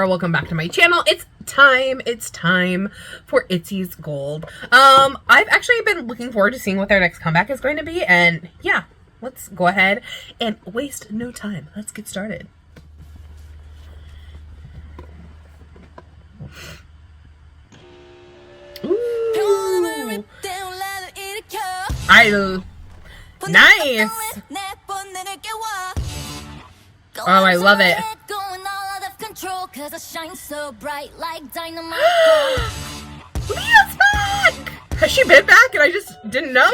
welcome back to my channel. It's time for ITZY's Gold. I've actually been looking forward to seeing what their next comeback is going to be, and yeah, let's go ahead and waste no time. Let's get started. Ooh. Nice. Oh, I love it. Leah's back! Has she been back and I just didn't know?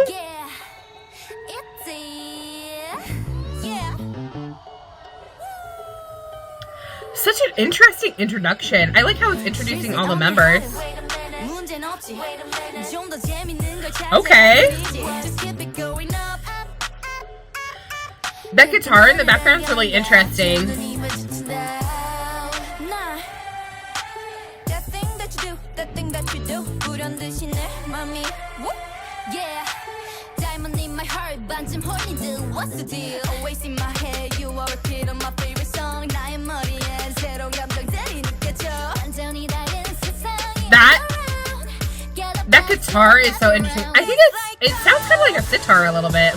Such an interesting introduction. I like how it's introducing all the members. Okay. That guitar in the background is really interesting. That guitar is so interesting. I think it sounds kind of like a sitar a little bit.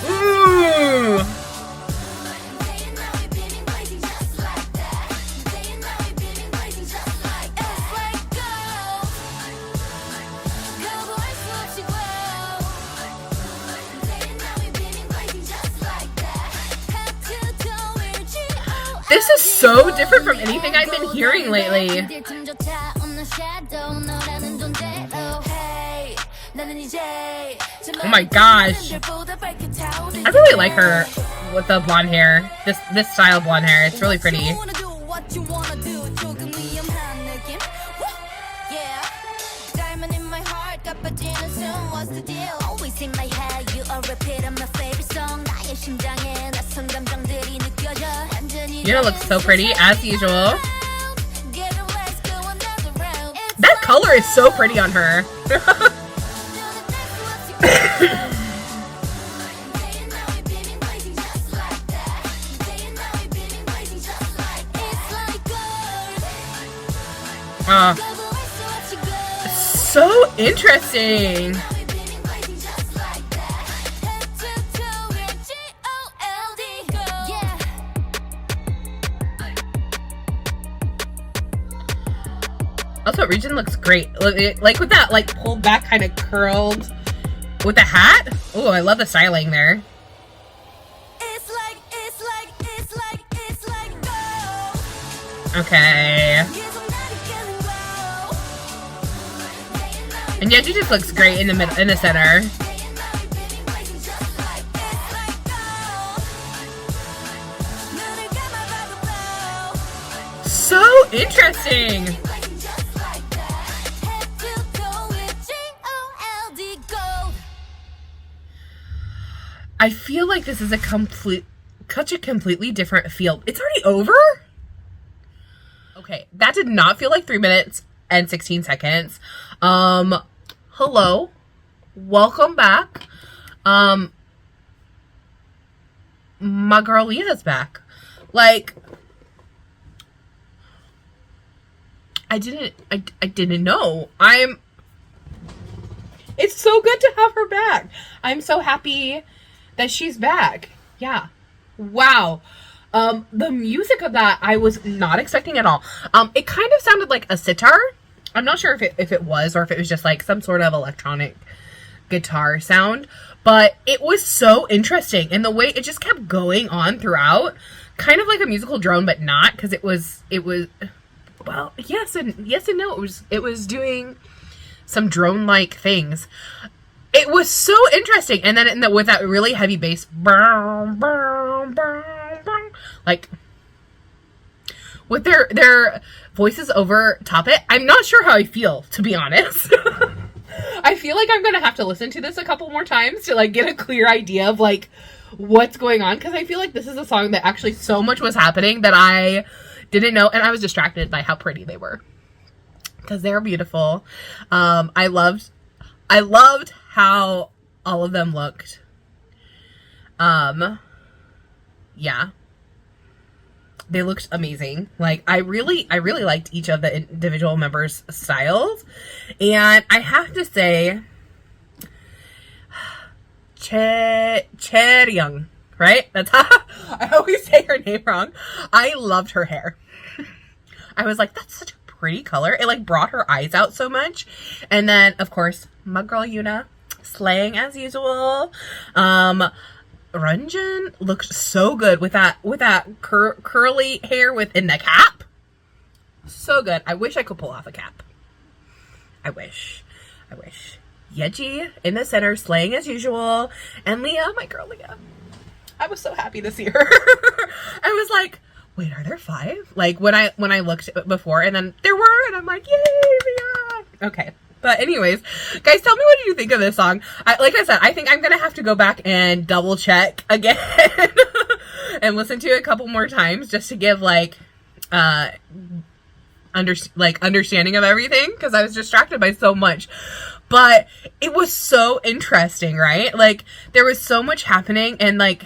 Ooh. This is so different from anything I've been hearing lately. Oh my gosh. I really like her with the blonde hair. This style of blonde hair. It's really pretty. You know, looks so pretty as usual. That color is so pretty on her. So interesting. Also, Region looks great. Like with that, like pulled back, kind of curled with the hat. Oh, I love the styling there. Okay. And Yeji just looks great in the center. So interesting. I feel like this is such a completely different field. It's already over? Okay, that did not feel like 3 minutes and 16 seconds. Hello. Welcome back. My girl Leah's back. Like, I didn't know. It's so good to have her back. I'm so happy that she's back. Yeah. Wow. The music of that I was not expecting at all. It kind of sounded like a sitar. I'm not sure if it was or if it was just like some sort of electronic guitar sound, but it was so interesting, and the way it just kept going on throughout, kind of like a musical drone, but not, because it was well, yes and no. It was doing some drone-like things. It was so interesting, and then with that really heavy bass, like with their voices over top it. I'm not sure how I feel, to be honest. I feel like I'm gonna have to listen to this a couple more times to like get a clear idea of like what's going on, because I feel like this is a song that actually so much was happening that I didn't know, and I was distracted by how pretty they were, because they're beautiful. I loved how all of them looked. Yeah. They looked amazing. Like, I really liked each of the individual members' styles. And I have to say, Chaeryeong, right? That's how I always say her name wrong. I loved her hair. I was like, that's such a pretty color. It like brought her eyes out so much. And then, of course, my girl Yuna, slaying as usual. Ranjan looked so good with that curly hair within the cap. So good. I wish I could pull off a cap. I wish. Yeji in the center, slaying as usual. And Leah, my girl Leah. I was so happy to see her. I was like, wait, are there 5? Like when I looked before, and then there were, and I'm like, yay, Leah. Okay. But anyways, guys, tell me what you think of this song. Like I said, I think I'm gonna have to go back and double check again and listen to it a couple more times just to give like understanding of everything, because I was distracted by so much. But it was so interesting, right? Like there was so much happening, and like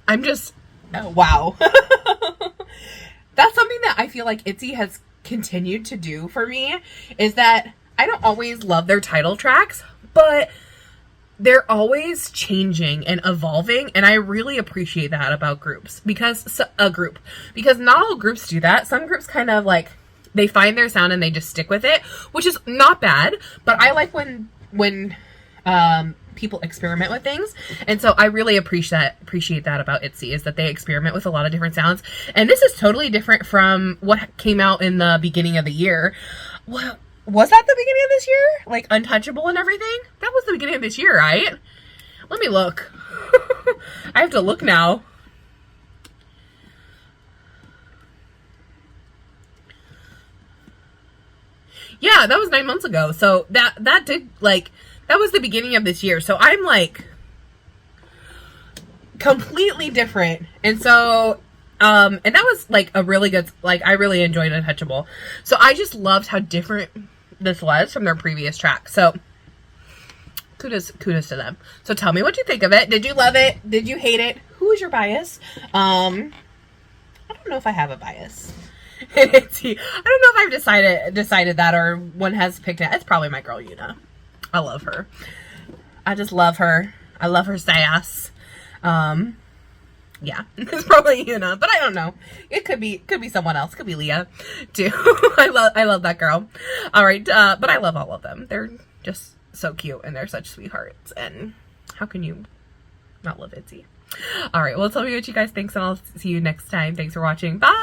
I'm just wow. That's something that I feel like ITZY has continued to do for me, is that I don't always love their title tracks, but they're always changing and evolving, and I really appreciate that about groups, because not all groups do that. Some groups kind of like, they find their sound and they just stick with it, which is not bad, but I like when people experiment with things. And so I really appreciate that about ITZY, is that they experiment with a lot of different sounds. And this is totally different from what came out in the beginning of the year. Well, was that the beginning of this year? Like Untouchable and everything? That was the beginning of this year, right? Let me look. I have to look now. Yeah, that was 9 months ago. So that did like, that was the beginning of this year. So I'm like completely different. And so, and that was like a really good, like I really enjoyed Untouchable. So I just loved how different this was from their previous track. So kudos to them. So tell me what you think of it. Did you love it? Did you hate it? Who is your bias? I don't know if I have a bias. I don't know if I've decided that, or one has picked it. It's probably my girl Yuna. I love her. I just love her. I love her sass. Yeah, it's probably Yuna, but I don't know. It could be someone else. Could be Leah too. I love that girl. All right, but I love all of them. They're just so cute, and they're such sweethearts. And how can you not love ITZY? All right, well, tell me what you guys think, and I'll see you next time. Thanks for watching. Bye.